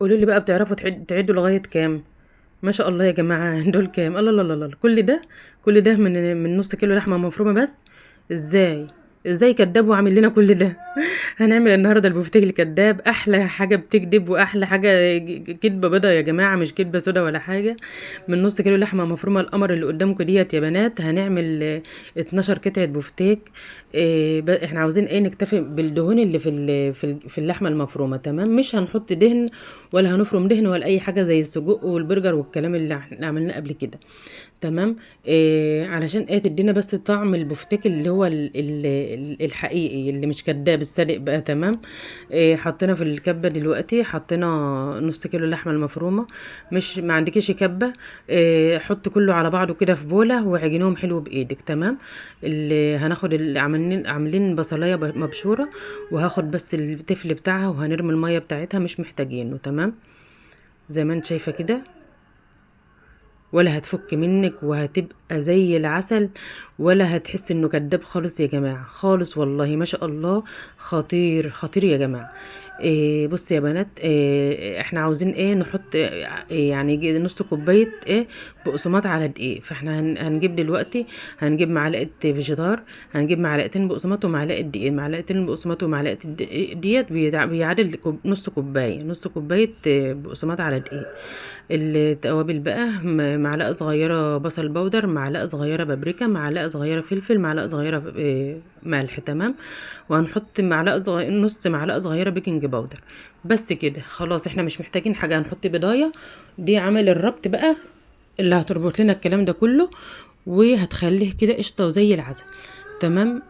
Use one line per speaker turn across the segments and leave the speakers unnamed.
قولوا لي بقى، بتعرفوا تعدوا لغاية كام؟ ما شاء الله يا جماعة. دول كام؟ الله الله الله الله، كل ده، كل ده من نص كيلو لحمة مفرومة بس؟ ازاي؟ ازاي كداب وعامل لنا كل ده؟ هنعمل النهارده البفتيك الكداب، احلى حاجه بتكدب واحلى حاجه كدبه بيضه يا جماعه، مش كدبه سودا ولا حاجه. من نص كيلو لحمه مفرومه القمر اللي قدامكم ديت يا بنات، هنعمل 12 قطعه بفتيك. احنا عاوزين ايه؟ نكتفي بالدهون اللي في اللحمه المفرومه، تمام؟ مش هنحط دهن ولا هنفرم دهن ولا اي حاجه زي السجق والبرجر والكلام اللي احنا عملناه قبل كده، تمام؟ علشان ايه؟ تدينا بس طعم البفتيك اللي هو الحقيقي اللي مش كداب السادق بقى، تمام؟ حطينا في الكبه دلوقتي، حطينا نص كيلو اللحمه المفرومه. مش ما عندكيش كبه، حط كله على بعضه كده في بوله وعجنهم حلو بايدك، تمام؟ اللي هناخد اللي عاملين بصلايه مبشوره، وهاخد بس التفل بتاعها وهنرمي الميه بتاعتها، مش محتاجينه، تمام؟ زي ما انت شايفه كده، ولا هتفك منك وهتبقى زي العسل، ولا هتحس انه كداب خالص يا جماعة، خالص والله، ما شاء الله. خطير خطير يا جماعة. بص يا بنات، احنا عاوزين ايه؟ نحط يعني نص كوباية ايه؟ بقسماط على دقيق. فاحنا هنجيب دلوقتي، هنجيب معلقة فيجيتار، هنجيب معلقتين بقسماط ومعلقة دقيق. معلقتين بقسماط ومعلقة الدقيق ديت بيعادل نص كوباية، نص كوباية بقسماط على دقيق. التوابل بقى، معلقة صغيرة بصل بودر، معلقة صغيرة بابريكا، معلقة صغيرة فلفل، معلقة صغيرة ملح، تمام؟ وهنحط نص معلقة صغيرة بيكنج باودر. بس كده خلاص، احنا مش محتاجين حاجة. هنحط بضاية، دي عمل الربط بقى اللي هتربط لنا الكلام ده كله، وهتخليه كده قشطة وزي العسل، تمام؟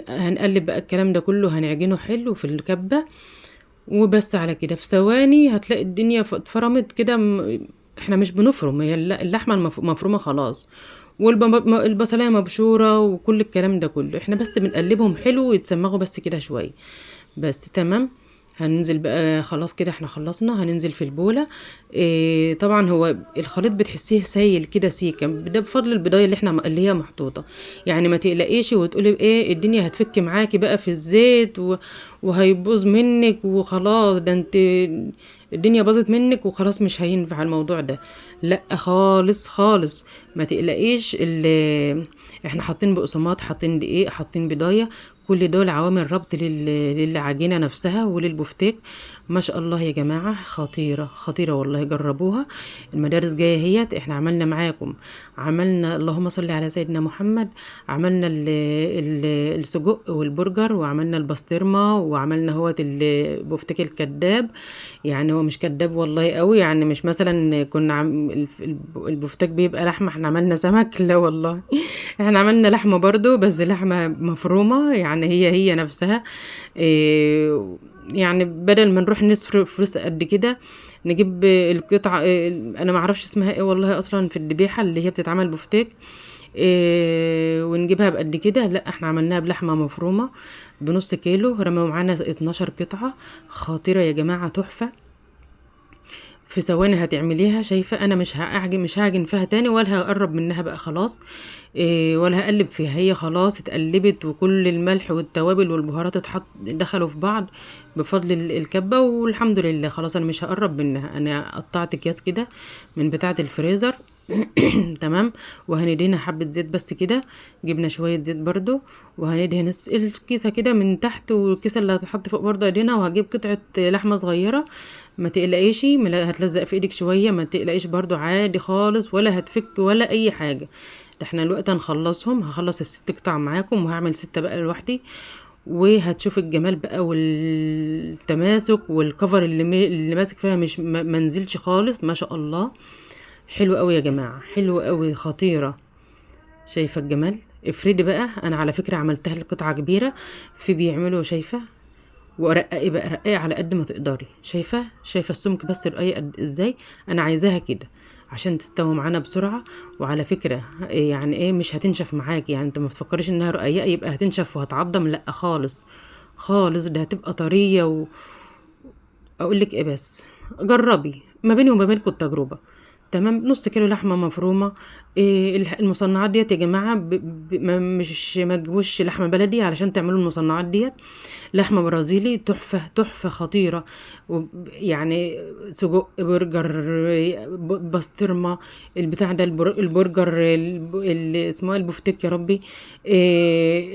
هنقلب بقى الكلام ده كله، هنعجنه حلو في الكبة، وبس على كده في ثواني هتلاقي الدنيا اتفرمت كده. احنا مش بنفرم، هي اللحمه مفرومه خلاص، والبصلايه مبشوره وكل الكلام ده كله، احنا بس بنقلبهم حلو ويتسمغوا بس كده شويه، بس تمام. هننزل بقى خلاص كده، احنا خلصنا. هننزل في البولة. طبعا هو الخليط بتحسيه سايل كده سيكا، ده بفضل البضاية اللي هي محطوطة. يعني ما تقلقيش وتقولي ايه الدنيا هتفك معاكي بقى في الزيت وهيبوظ منك وخلاص، ده انت الدنيا باظت منك وخلاص، مش هينفع الموضوع ده. لا خالص خالص، ما تقلقيش. احنا حاطين بقسماط، حاطين دقيق، حاطين بضاية، كل دول عوامل ربط للعجينة نفسها وللبفتيك. ما شاء الله يا جماعة، خطيرة خطيرة والله، جربوها. المدارس جاية هي، احنا عملنا معاكم، عملنا اللهم صل على سيدنا محمد، عملنا السجق والبرجر، وعملنا البسطرمة، وعملنا هو البفتيك الكداب. يعني هو مش كداب والله قوي، يعني مش مثلا كنا البفتيك بيبقى لحمة احنا عملنا سمك، لا والله. احنا عملنا لحمة برضو، بس لحمة مفرومة، يعني هي نفسها. إيه، يعني بدل ما نروح نصرف فلوس قد كده، نجيب القطعة، انا معرفش اسمها ايه والله اصلا، في الذبيحة اللي هي بتتعمل بفتيك، ونجيبها بقد كده. لا احنا عملناها بلحمة مفرومة بنص كيلو، رموا معانا 12 قطعة. خطيرة يا جماعة، تحفة. في ثواني هتعمليها، شايفة؟ انا مش هعجن فيها تاني، ولا هقرب منها بقى خلاص. ولا هقلب فيها، هي خلاص اتقلبت، وكل الملح والتوابل والبهارات دخلوا في بعض بفضل الكبة، والحمد لله. خلاص انا مش هقرب منها، انا قطعت اكياس كده من بتاعة الفريزر. تمام. وهندهنها حبة زيت بس كده، جبنا شوية زيت برضو، وهندهن الكيسة كده من تحت، والكيسة اللي هتحط فوق برضو ايدينا. وهجيب قطعة لحمة صغيرة، ما تقلقيش، هتلزق في ايدك شوية، ما تقلقيش برضو، عادي خالص، ولا هتفك ولا اي حاجة. ده احنا الوقت هنخلصهم، هخلص الست قطع معاكم، وهعمل 6 بقى لوحدي، وهتشوف الجمال بقى والتماسك، والكفر اللي ماسك فيها مش منزلش خالص، ما شاء الله. حلو قوي يا جماعة، حلو قوي، خطيرة. شايفة الجمال؟ افردي بقى، انا على فكرة عملتها لقطعة كبيرة، في بيعملوا، شايفة؟ ورققي بقى، رققي على قد ما تقدري. شايفة السمك بس رققي قد ازاي؟ انا عايزاها كده عشان تستوي معانا بسرعة. وعلى فكرة يعني ايه، مش هتنشف معاكي، يعني انت ما تفكريش انها رقيقة يبقى هتنشف وهتعضم، لا خالص خالص، ده هتبقى طرية. اقول لك ايه؟ بس جربي، ما بيني وما بينكم التجربة، تمام. نص كيلو لحمه مفرومه. المصنعات ديت يا جماعه مش ما تجيبوش لحمه بلدي علشان تعملوا المصنعات ديت. لحمه برازيلي تحفه تحفه خطيره. يعني سجق، برجر، بسطرمه، البتاع ده البرجر اللي اسمه البفتيك يا ربي،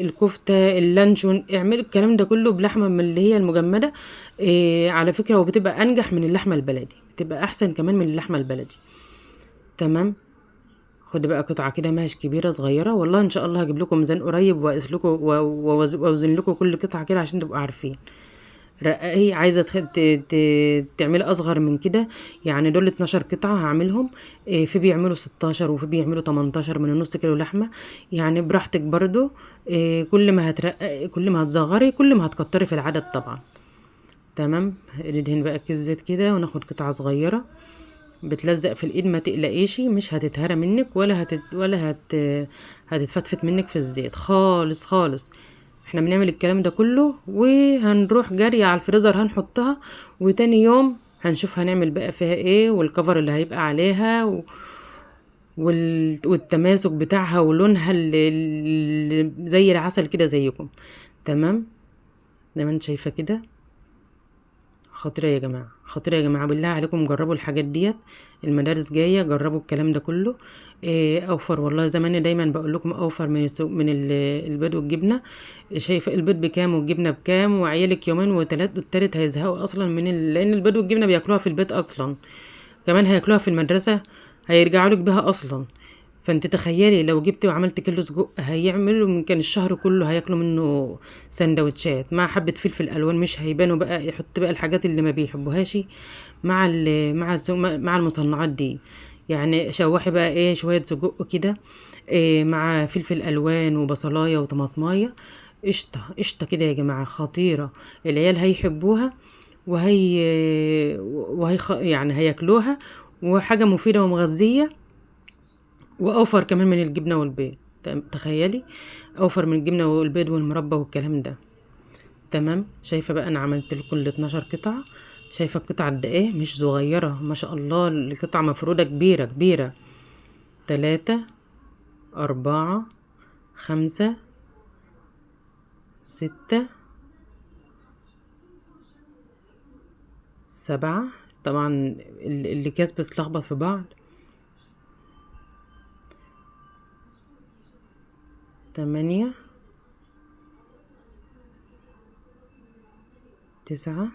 الكفته، اللانشون. اعملوا الكلام ده كله بلحمه من اللي هي المجمده. على فكره وبتبقى انجح من اللحمه البلدي، بتبقى احسن كمان من اللحمه البلدي. تمام. خد بقى قطعه كده ماهيش كبيره، صغيره. والله ان شاء الله هجيب لكم ميزان قريب واقيس لكم واوزن لكم كل قطعه كده عشان تبقوا عارفين. رقاقي عايزه تعملي اصغر من كده، يعني دول 12 قطعه هعملهم. في بيعملوا 16 وفي بيعملوا 18 من النص كيلو لحمه. يعني براحتك برضو. كل ما هترققي كل ما هتصغري كل ما هتكتري في العدد طبعا. تمام. ندهن بقى كيس زيت كده وناخد قطعه صغيره بتلزق في الايد، ما تقلقيشي مش هتتهرى منك هتتفتفت منك في الزيت خالص خالص. احنا بنعمل الكلام ده كله وهنروح جري على الفريزر هنحطها، وتاني يوم هنشوف هنعمل بقى فيها ايه والكفر اللي هيبقى عليها والتماسك بتاعها ولونها اللي زي العسل كده زيكم. تمام. زي ما انت شايفه كده. خطيرة يا جماعة، خطيرة يا جماعة، بالله عليكم جربوا الحاجات ديت. المدارس جاية، جربوا الكلام ده كله. اوفر والله، زي ما انا دايما بقول لكم اوفر من السوق، من البيض والجبنة. شايفة البيض بكام والجبنة بكام، وعيالك يومين وتلات والتالت هيزهقوا اصلا لان البيض والجبنة بياكلوها في البيت اصلا، كمان هياكلوها في المدرسة، هيرجعوا لك بها اصلا. فانت تخيلي لو جبت وعملت كيلو سجق هيعملوا ممكن الشهر كله هياكلوا منه سندوتشات مع حبة فلفل الوان، مش هيبانوا بقى. يحط بقى الحاجات اللي ما بيحبوهاش مع المصنعات دي. يعني شوحي بقى ايه شوية سجق كده، مع فلفل الوان وبصلاية وطماطماية. قشطة قشطة كده يا جماعة، خطيرة. العيال هيحبوها يعني هياكلوها، وحاجة مفيدة ومغذية، واوفر كمان من الجبنه والبيض. تخيلي، اوفر من الجبنه والبيض والمربى والكلام ده. تمام. شايفه بقى انا عملت لكم ال 12 قطعه. شايفه القطعه قد ايه، مش صغيره ما شاء الله، القطعه مفروده كبيره كبيره. 3 4 5 6 7. طبعا اللي كاس بتتلخبط في بعض. 8 9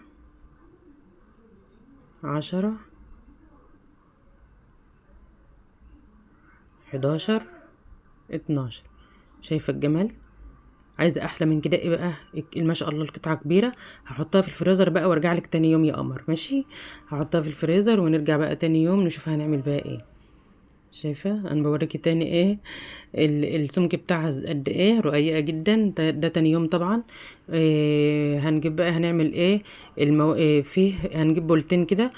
10 11 12. شايفه الجمال. عايزه احلى من كده ايه بقى؟ ما شاء الله القطعه كبيره. هحطها في الفريزر بقى وارجع لك تاني يوم يا قمر، ماشي؟ هحطها في الفريزر ونرجع بقى تاني يوم نشوف هنعمل بقى ايه. شايفه انا بوريكي تاني ايه السمك بتاعها قد ايه، رقيقه جدا. ده تاني يوم طبعا. هنجيب بقى هنعمل ايه فيه هنجيب بولتين كده.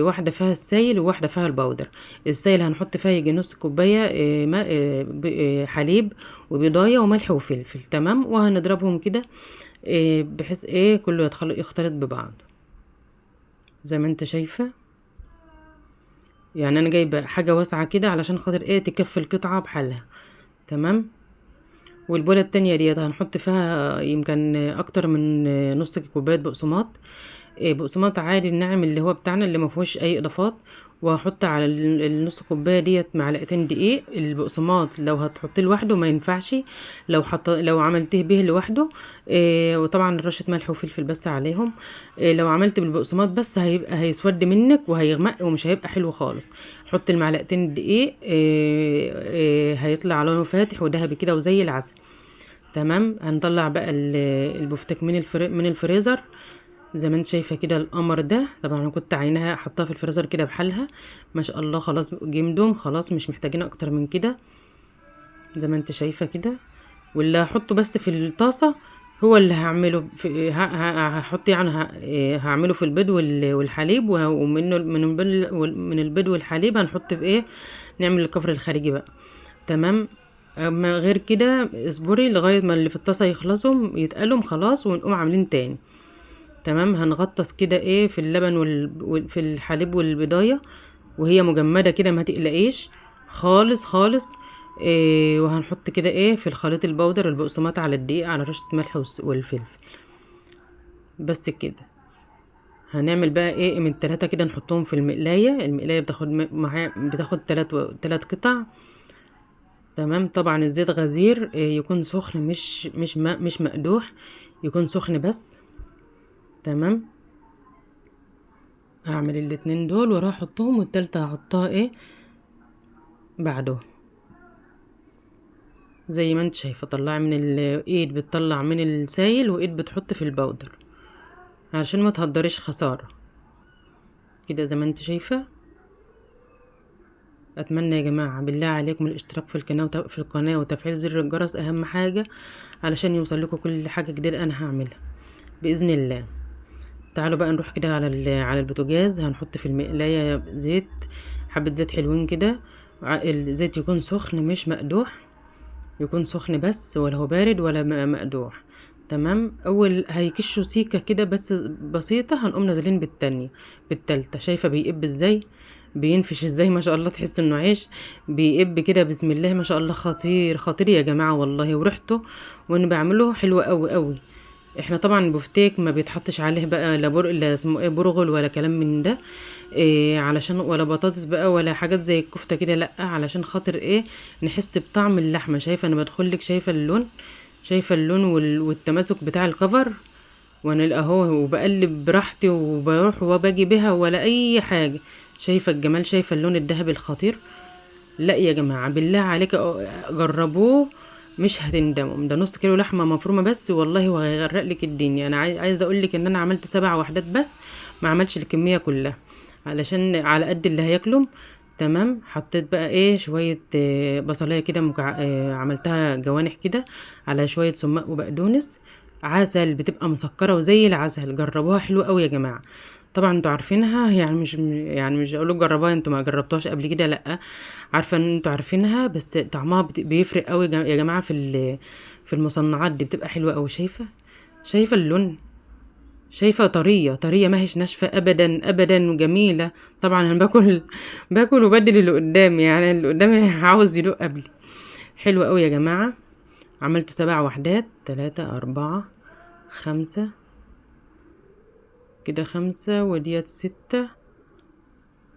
واحده فيها السايل وواحده فيها البودر. السايل هنحط فيها يجي نص كوبايه ماء، حليب وبيضايه وملح وفلفل. تمام. وهنضربهم كده بحيث ايه كله يختلط ببعض زي ما انت شايفه. يعني انا جايبه حاجه واسعه كده علشان خاطر ايه تكفي القطعه بحالها. تمام. والبوله التانية ديت هنحط فيها يمكن اكتر من نص كوبايه بقسماط. بقسماط عادي الناعم اللي هو بتاعنا اللي ما فيهوش اي اضافات. وهحط على النص كوبايه ديت معلقتين دقيق. البقسماط لو هتحطيه لوحده ما ينفعش، لو عملتيه به لوحده. وطبعا رشه ملح وفلفل بس عليهم. لو عملت بالبقسماط بس هيبقى هيسود منك وهيغمق ومش هيبقى حلو خالص. حط المعلقتين الدقيق، هيطلع لونه فاتح وذهبي كده وزي العسل. تمام. هنطلع بقى البفتك من الفريزر زي ما انت شايفه كده. القمر ده طبعا انا كنت عينها حطها في الفريزر كده بحالها، ما شاء الله خلاص جمدهم، خلاص مش محتاجين اكتر من كده زي ما انت شايفه كده. واللي هحطه بس في الطاسه هو اللي هعمله في هحط يعني هعمله في البيض والحليب، ومنه من البيض والحليب هنحط في ايه نعمل الكفر الخارجي بقى. تمام. اما غير كده اصبري لغايه ما اللي في الطاسه يخلصوا يتقلوا خلاص ونقوم عاملين تاني. تمام. هنغطس كده ايه في اللبن في الحليب والبضايه وهي مجمده كده، ما تقلقيش خالص خالص. وهنحط كده في الخليط البودر البقسماط على الدقيق على رشه ملح والفلفل، بس كده. هنعمل بقى من 3 كده نحطهم في المقلايه بتاخد معايا، بتاخد 3 قطع. تمام. طبعا الزيت غزير، يكون سخن، مش مقدوح، يكون سخن بس. تمام. هعمل الاتنين دول وراح احطهم، والتالتة هحطها بعده. زي ما انت شايفه، طلعي من الايد بتطلع من السايل، وايد بتحط في البودر علشان ما تهدريش خساره كده زي ما انت شايفه. اتمنى يا جماعه بالله عليكم الاشتراك في القناه وتفعيل زر الجرس، اهم حاجه علشان يوصل لكم كل حاجه جديده انا هعملها باذن الله. تعالوا بقى نروح كده على البوتاجاز. هنحط في المقلايه زيت، حبه زيت حلوين كده. الزيت يكون سخن مش مقدوح، يكون سخن بس، ولا هو بارد ولا مقدوح. تمام. اول هيكشوا سيكه كده بس بسيطه، هنقوم نازلين بالتالتة. شايفه بيقب ازاي، بينفش ازاي، ما شاء الله، تحس انه عيش بيقب كده. بسم الله ما شاء الله، خطير خطير يا جماعه والله، وريحته وانا بعمله حلوه قوي قوي. احنا طبعا البفتيك ما بيتحطش عليه بقى لا اسمه برغل ولا كلام من ده، علشان ولا بطاطس بقى ولا حاجات زي الكفته كده، لا، علشان خاطر نحس بطعم اللحمه. شايفه انا بدخلك، شايفه اللون، شايفه اللون والتماسك بتاع الكفر، وانا اهو وبقلب براحتي وبروح وباجي بها ولا اي حاجه. شايفه الجمال، شايفه اللون الذهبي الخطير. لا يا جماعه بالله عليك جربوه، مش هتندموا. ده نص كيلو لحمه مفرومه بس والله، وهيغرق لك الدنيا. انا عايزه اقول لك ان انا عملت 7 وحدات بس، ما عملش الكميه كلها علشان على قد اللي هياكلهم. تمام. حطيت بقى شويه بصلايه كده عملتها جوانح كده، على شويه سماق وبقدونس، عسل، بتبقى مسكره وزي العسل. جربوها حلوه قوي يا جماعه. طبعا انتوا عارفينها، يعني مش هقول جربوها انتوا ما جربتوهاش قبل كده، لا، عارفه ان انتوا عارفينها، بس طعمها بيفرق قوي يا جماعه في المصنعات دي بتبقى حلوه قوي. شايفه اللون، شايفه طريه طريه، ما هيش ناشفه ابدا ابدا، وجميله. طبعا انا باكل وبدل اللي قدامي، يعني اللي قدامي عاوز يدوق قبلي. حلوه قوي يا جماعه. عملت 7 وحدات، 3 4 5 كده، 5 وديت 6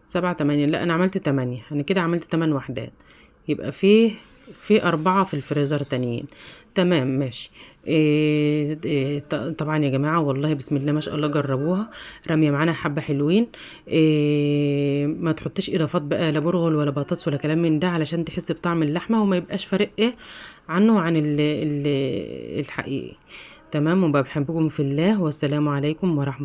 7 8. لا، انا عملت 8، انا كده عملت 8 وحدات، يبقى في 4 في الفريزر تانيين. تمام ماشي. طبعا يا جماعة والله بسم الله ما شاء الله، جربوها. رامية معانا حبة حلوين. ما تحطيش اضافات بقى، لا برغل ولا بطاطس ولا كلام من ده، علشان تحس بطعم اللحمة وما يبقاش فارق عنه عن الحقيقي. تمام. وبحبكم في الله، والسلام عليكم ورحمة